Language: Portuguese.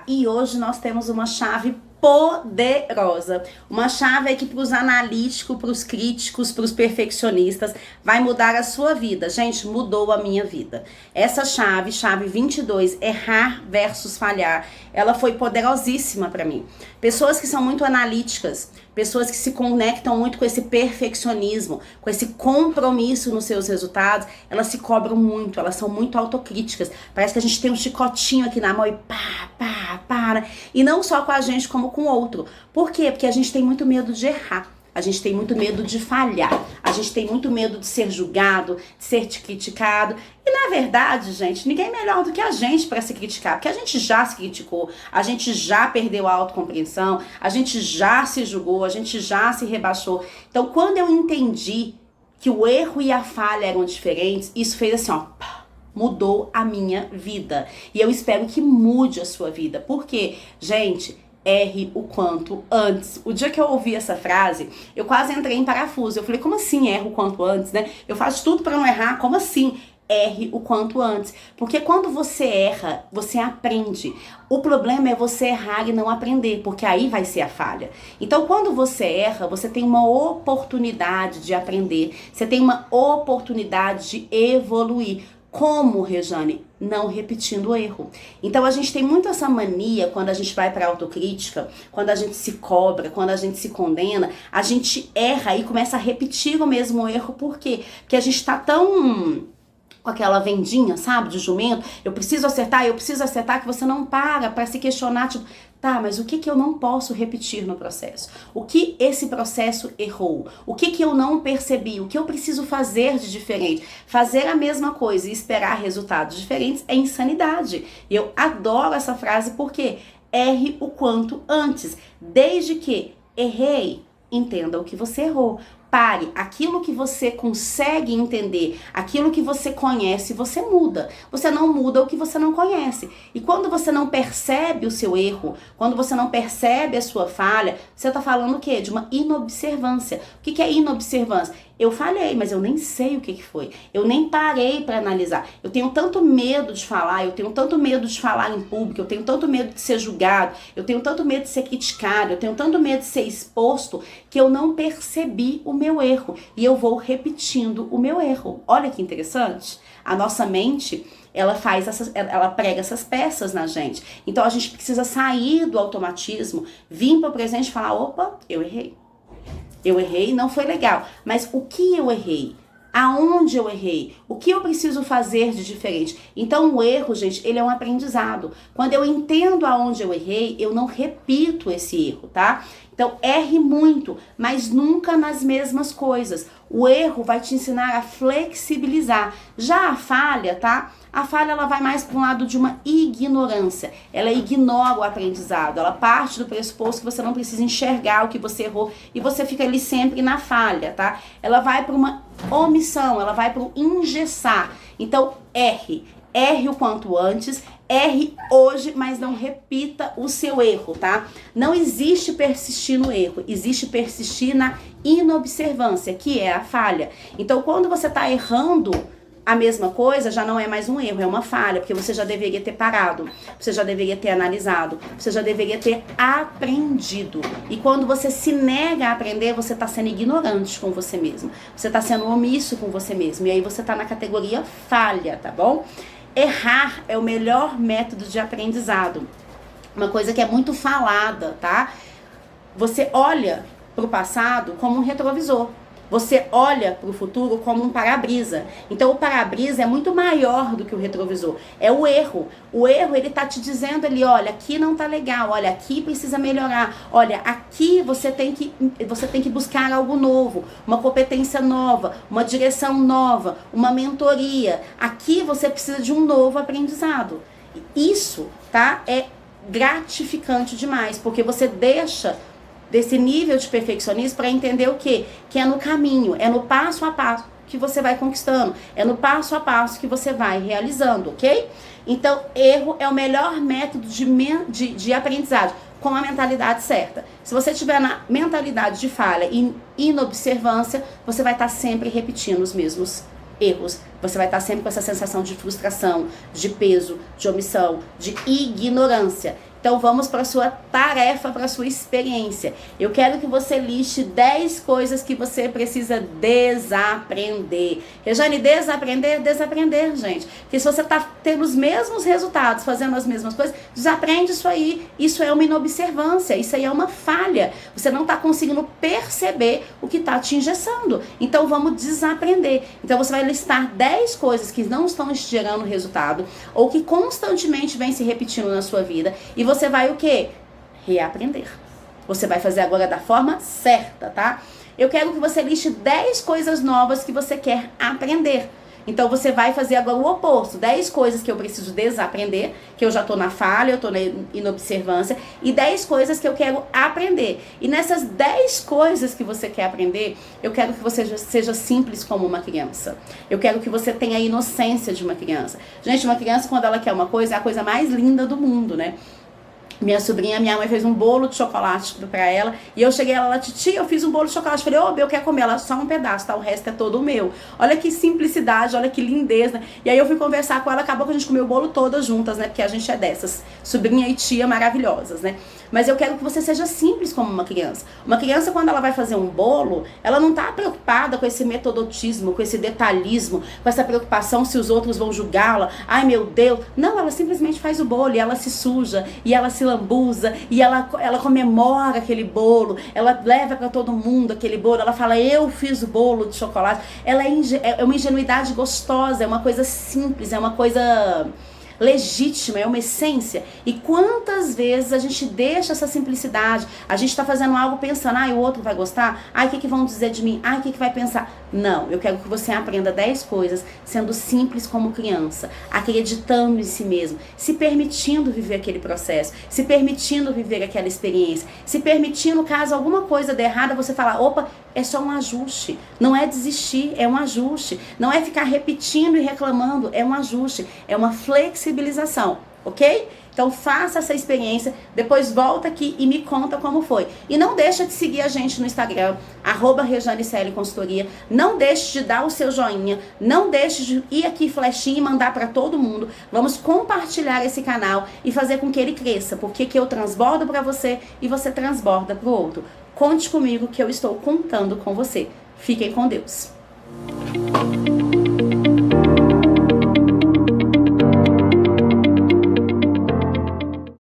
E hoje nós temos uma chave poderosa. Uma chave aqui para os analíticos, para os críticos, para os perfeccionistas. Vai mudar a sua vida. Gente, mudou a minha vida. Essa chave 22, errar versus falhar, ela foi poderosíssima para mim. Pessoas que são muito analíticas, pessoas que se conectam muito com esse perfeccionismo, com esse compromisso nos seus resultados, elas se cobram muito, elas são muito autocríticas. Parece que a gente tem um chicotinho aqui na mão e para. E não só com a gente, como com o outro. Por quê? Porque a gente tem muito medo de errar. A gente tem muito medo de falhar. A gente tem muito medo de ser julgado, de ser criticado. E na verdade, gente, ninguém é melhor do que a gente para se criticar. Porque a gente já se criticou, a gente já perdeu a autocompreensão, a gente já se julgou, a gente já se rebaixou. Então, quando eu entendi que o erro e a falha eram diferentes, isso fez assim, ó, mudou a minha vida. E eu espero que mude a sua vida. Porque, gente, erre o quanto antes. O dia que eu ouvi essa frase, eu quase entrei em parafuso. Eu falei, como assim erra o quanto antes, né? Eu faço tudo para não errar, como assim? Erre o quanto antes. Porque quando você erra, você aprende. O problema é você errar e não aprender, porque aí vai ser a falha. Então, quando você erra, você tem uma oportunidade de aprender. Você tem uma oportunidade de evoluir. Como, Rejane? Não repetindo o erro. Então a gente tem muito essa mania quando a gente vai para autocrítica, quando a gente se cobra, quando a gente se condena, a gente erra e começa a repetir o mesmo erro. Por quê? Porque a gente tá tão com aquela vendinha, sabe, de jumento, eu preciso acertar, que você não para se questionar, tipo, tá, mas o que eu não posso repetir no processo? O que esse processo errou? O que eu não percebi? O que eu preciso fazer de diferente? Fazer a mesma coisa e esperar resultados diferentes é insanidade. E eu adoro essa frase porque erre o quanto antes. Desde que errei, entenda o que você errou. Pare, aquilo que você consegue entender, aquilo que você conhece, você muda. Você não muda o que você não conhece. E quando você não percebe o seu erro, quando você não percebe a sua falha, você tá falando o quê? De uma inobservância. O que é inobservância? Eu falhei, mas eu nem sei o que foi. Eu nem parei para analisar. Eu tenho tanto medo de falar, eu tenho tanto medo de falar em público, eu tenho tanto medo de ser julgado, eu tenho tanto medo de ser criticado, eu tenho tanto medo de ser exposto, que eu não percebi o meu erro. E eu vou repetindo o meu erro. Olha que interessante. A nossa mente, ela prega essas peças na gente. Então a gente precisa sair do automatismo, vir para o presente e falar, opa, eu errei. Eu errei, não foi legal. Mas o que eu errei? Aonde eu errei? O que eu preciso fazer de diferente? Então o erro, gente, ele é um aprendizado. Quando eu entendo aonde eu errei, eu não repito esse erro, tá? Então erre muito, mas nunca nas mesmas coisas. O erro vai te ensinar a flexibilizar. Já a falha, tá? A falha, ela vai mais para um lado de uma ignorância. Ela ignora o aprendizado. Ela parte do pressuposto que você não precisa enxergar o que você errou e você fica ali sempre na falha, tá? Ela vai para uma omissão, ela vai para o engessar. Então, erre o quanto antes, erre hoje, mas não repita o seu erro, tá? Não existe persistir no erro, existe persistir na inobservância, que é a falha. Então, quando você tá errando a mesma coisa, já não é mais um erro, é uma falha, porque você já deveria ter parado, você já deveria ter analisado, você já deveria ter aprendido. E quando você se nega a aprender, você está sendo ignorante com você mesmo, você está sendo omisso com você mesmo, e aí você está na categoria falha, tá bom? Errar é o melhor método de aprendizado. Uma coisa que é muito falada, tá? Você olha para o passado como um retrovisor. Você olha para o futuro como um para-brisa. Então o para-brisa é muito maior do que o retrovisor. É o erro. O erro, ele tá te dizendo ali, olha, aqui não tá legal, olha, aqui precisa melhorar. Olha, aqui você tem que buscar algo novo, uma competência nova, uma direção nova, uma mentoria. Aqui você precisa de um novo aprendizado. Isso, tá? É gratificante demais, porque você deixa desse nível de perfeccionismo para entender o quê? Que é no caminho, é no passo a passo que você vai conquistando, é no passo a passo que você vai realizando, ok? Então, erro é o melhor método de aprendizagem, com a mentalidade certa. Se você tiver na mentalidade de falha e inobservância, você vai estar sempre repetindo os mesmos erros. você vai estar sempre com essa sensação de frustração, de peso, de omissão, de ignorância. Então vamos para a sua tarefa, para a sua experiência. Eu quero que você liste 10 coisas que você precisa desaprender. Rejane, desaprender? Desaprender, gente. Porque se você está tendo os mesmos resultados, fazendo as mesmas coisas, desaprende isso aí. Isso é uma inobservância, isso aí é uma falha. Você não está conseguindo perceber o que está te engessando. Então vamos desaprender. Então você vai listar 10 coisas que não estão gerando resultado ou que constantemente vem se repetindo na sua vida e você vai o quê? Reaprender. Você vai fazer agora da forma certa, tá? Eu quero que você liste 10 coisas novas que você quer aprender. Então você vai fazer agora o oposto. 10 coisas que eu preciso desaprender, que eu já tô na falha, eu tô na inobservância, e 10 coisas que eu quero aprender. E nessas 10 coisas que você quer aprender, eu quero que você seja simples como uma criança. Eu quero que você tenha a inocência de uma criança. Gente, uma criança, quando ela quer uma coisa, é a coisa mais linda do mundo, né? Minha sobrinha, minha mãe fez um bolo de chocolate pra ela. E eu cheguei lá, titia, eu fiz um bolo de chocolate. Falei, ô, eu quero comer. Ela, só um pedaço, tá? O resto é todo meu. Olha que simplicidade, olha que lindeza. E aí eu fui conversar com ela, acabou que a gente comeu o bolo todas juntas, né? Porque a gente é dessas, sobrinha e tia maravilhosas, né? Mas eu quero que você seja simples como uma criança. Uma criança, quando ela vai fazer um bolo, ela não tá preocupada com esse metodotismo, com esse detalhismo, com essa preocupação se os outros vão julgá-la. Ai, meu Deus. Não, ela simplesmente faz o bolo e ela se suja, e ela se lambuza, e ela comemora aquele bolo, ela leva para todo mundo aquele bolo, ela fala, eu fiz o bolo de chocolate. Ela é uma ingenuidade gostosa, é uma coisa simples, é uma coisa legítima, é uma essência. E quantas vezes a gente deixa essa simplicidade, a gente tá fazendo algo pensando, o outro vai gostar, o que vão dizer de mim, o que vai pensar. Não, eu quero que você aprenda 10 coisas sendo simples como criança, acreditando em si mesmo, se permitindo viver aquele processo, se permitindo viver aquela experiência, se permitindo, caso alguma coisa dê errada, você falar, opa, é só um ajuste, não é desistir, é um ajuste, não é ficar repetindo e reclamando, é um ajuste, é uma flexibilização, ok? Então faça essa experiência, depois volta aqui e me conta como foi. E não deixa de seguir a gente no Instagram, @RejaneCL Consultoria, não deixe de dar o seu joinha, não deixe de ir aqui flechinha e mandar para todo mundo. Vamos compartilhar esse canal e fazer com que ele cresça, porque que eu transbordo para você e você transborda para o outro. Conte comigo que eu estou contando com você. Fiquem com Deus.